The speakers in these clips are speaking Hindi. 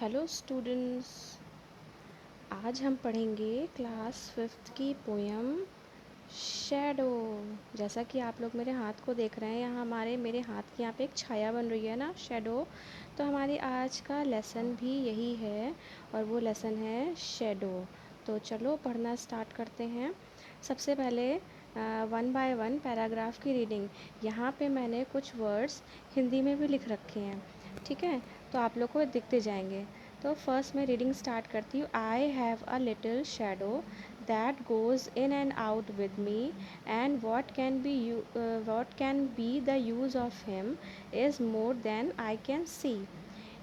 Hello students. आज हम पढ़ेंगे क्लास फिफ्थ की पोयम शैडो। जैसा कि आप लोग मेरे हाथ को देख रहे हैं, यहाँ मेरे हाथ की यहाँ पे एक छाया बन रही है ना, शैडो। तो हमारी आज का लेसन भी यही है और वो लेसन है शैडो। तो चलो पढ़ना स्टार्ट करते हैं। सबसे पहले वन बाय वन पैराग्राफ की रीडिंग। यहाँ पे मैंने कुछ वर्ड्स हिंदी में भी लिख रखे हैं, ठीक है? तो आप लोग को दिखते जाएंगे। तो फर्स्ट मैं रीडिंग स्टार्ट करती हूँ। I have a little shadow that goes in and out with me, and what can be the use of him is more than I can see.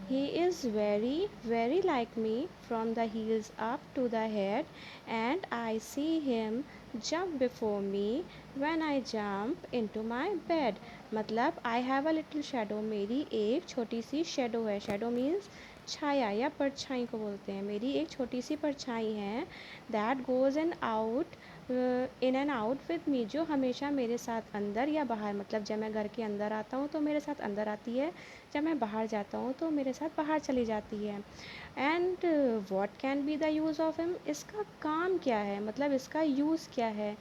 He is very, very like me from the heels up to the head, and I see him jump before me when I jump into my bed. मतलब I have a little shadow, मेरी एक छोटी सी shadow है। shadow means छाया या परछाई को बोलते हैं। मेरी एक छोटी सी परछाई है, that goes in and out with me, जो हमेशा मेरे साथ अंदर या बाहर, मतलब जब मैं घर के अंदर आता हूँ तो मेरे साथ अंदर आती है, जब मैं बाहर जाता हूँ तो मेरे साथ बाहर चली जाती है। And what can be the use of him, इसका काम क्या है, मतलब इसका यूज़ क्या है।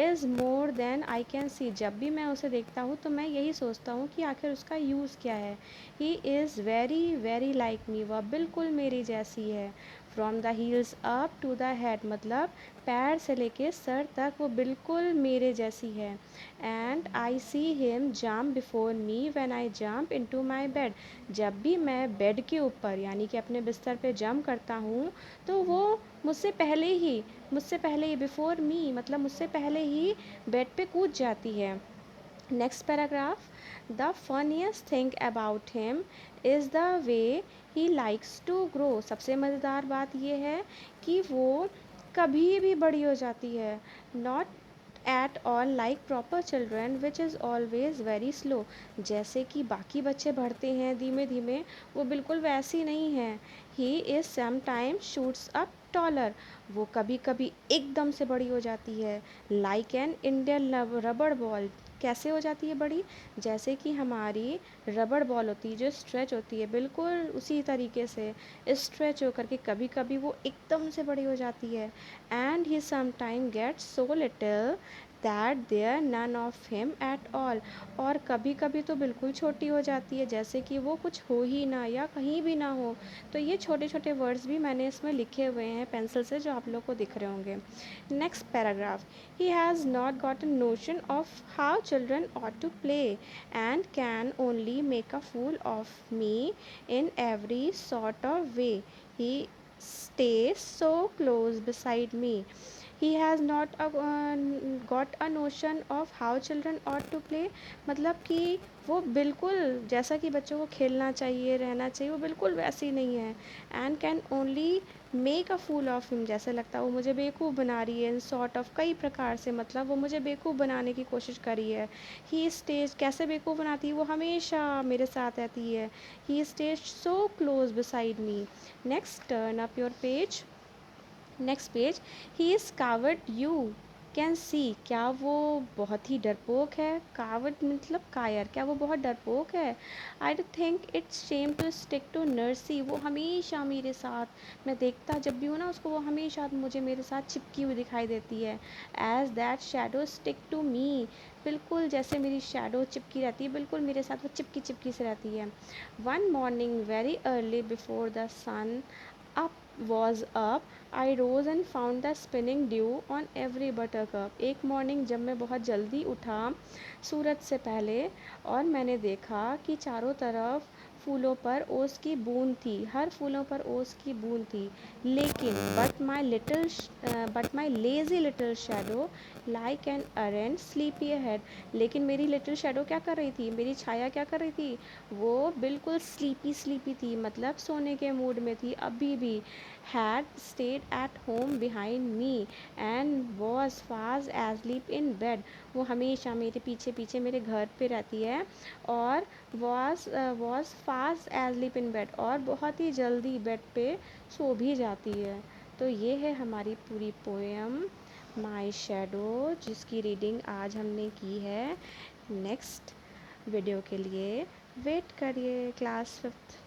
Is more than I can see, जब भी मैं उसे देखता हूँ तो मैं यही सोचता हूँ कि आखिर उसका यूज़ क्या है। He is very very like me, वह बिल्कुल मेरी जैसी है। From the heels up to the head, मतलब पैर से लेके सर तक वो बिल्कुल मेरे जैसी है। And I see him jump before me when I jump into my bed, जब भी मैं बेड के ऊपर यानी कि अपने बिस्तर पे जंप करता हूँ तो वो मुझसे पहले ही बिफोर मी मतलब मुझसे पहले ही बेड पे कूद जाती है। Next paragraph. The funniest thing about him is the way he likes to grow, सबसे मज़ेदार बात यह है कि वो कभी भी बड़ी हो जाती है। Not at all like proper children which is always very slow, जैसे कि बाकी बच्चे बढ़ते हैं धीमे धीमे, वो बिल्कुल वैसी नहीं है। He is sometime shoots up taller, वो कभी कभी एकदम से बड़ी हो जाती है। लाइक एन इंडियन रबड़ बॉल, कैसे हो जाती है बड़ी, जैसे कि हमारी रबड़ बॉल होती है जो स्ट्रेच होती है, बिल्कुल उसी तरीके से स्ट्रेच होकर के कभी कभी वो एकदम से बड़ी हो जाती है। And he sometime gets so little that there none of him at all, और कभी कभी तो बिल्कुल छोटी हो जाती है, जैसे कि वो कुछ हो ही ना या कहीं भी ना हो। तो ये छोटे छोटे वर्ड्स भी मैंने इसमें लिखे हुए हैं पेंसिल से, जो आप लोग को दिख रहे होंगे। Next paragraph. He has not got a notion of how children ought to play and can only make a fool of me in every sort of way. He stays so close beside me. He has not got a notion of how children ought to play, मतलब कि वो बिल्कुल जैसा कि बच्चों को खेलना चाहिए रहना चाहिए वो बिल्कुल वैसी नहीं है। And can only make a fool of him, जैसे लगता है वो मुझे बेवकूफ़ बना रही है। इन सॉर्ट ऑफ कई प्रकार से, मतलब वो मुझे बेवकूफ़ बनाने की कोशिश कर रही है। ही स्टेज, कैसे बेवकूफ़ बनाती है, वो हमेशा मेरे साथ रहती है। He stayed so close beside me. Next, turn up your page. Next page. He is coward you can see, क्या वो बहुत ही डरपोक है। कावर्ड मतलब कायर, क्या वो बहुत डरपोक है। I think it's shame to stick to nursie, वो हमेशा मेरे साथ, मैं देखता जब भी हूँ ना उसको, वो हमेशा मुझे मेरे साथ चिपकी हुई दिखाई देती है। As that shadow stick to me, बिल्कुल जैसे मेरी शेडो चिपकी रहती है, बिल्कुल मेरे साथ वो चिपकी चिपकी से रहती है। One morning very early before the sun up was up, I rose and found the spinning dew on every buttercup. एक मॉर्निंग जब मैं बहुत जल्दी उठा सूरज से पहले, और मैंने देखा कि चारों तरफ फूलों पर ओस की बूंद थी, हर फूलों पर ओस की बूंद थी। लेकिन but my lazy little shadow like an aren't sleepy head, लेकिन मेरी लिटिल शेडो क्या कर रही थी, मेरी छाया क्या कर रही थी, वो बिल्कुल स्लीपी स्लीपी थी, मतलब सोने के मूड में थी अभी भी। Had stayed at home behind me and was fast asleep in bed, वो हमेशा मेरे पीछे पीछे मेरे घर पे रहती है, और was fast asleep in bed, और बहुत ही जल्दी बेड पे सो भी जाती है। तो ये है हमारी पूरी पोएम माई शैडो, जिसकी रीडिंग आज हमने की है। नेक्स्ट वीडियो के लिए वेट करिए क्लास फिफ्थ।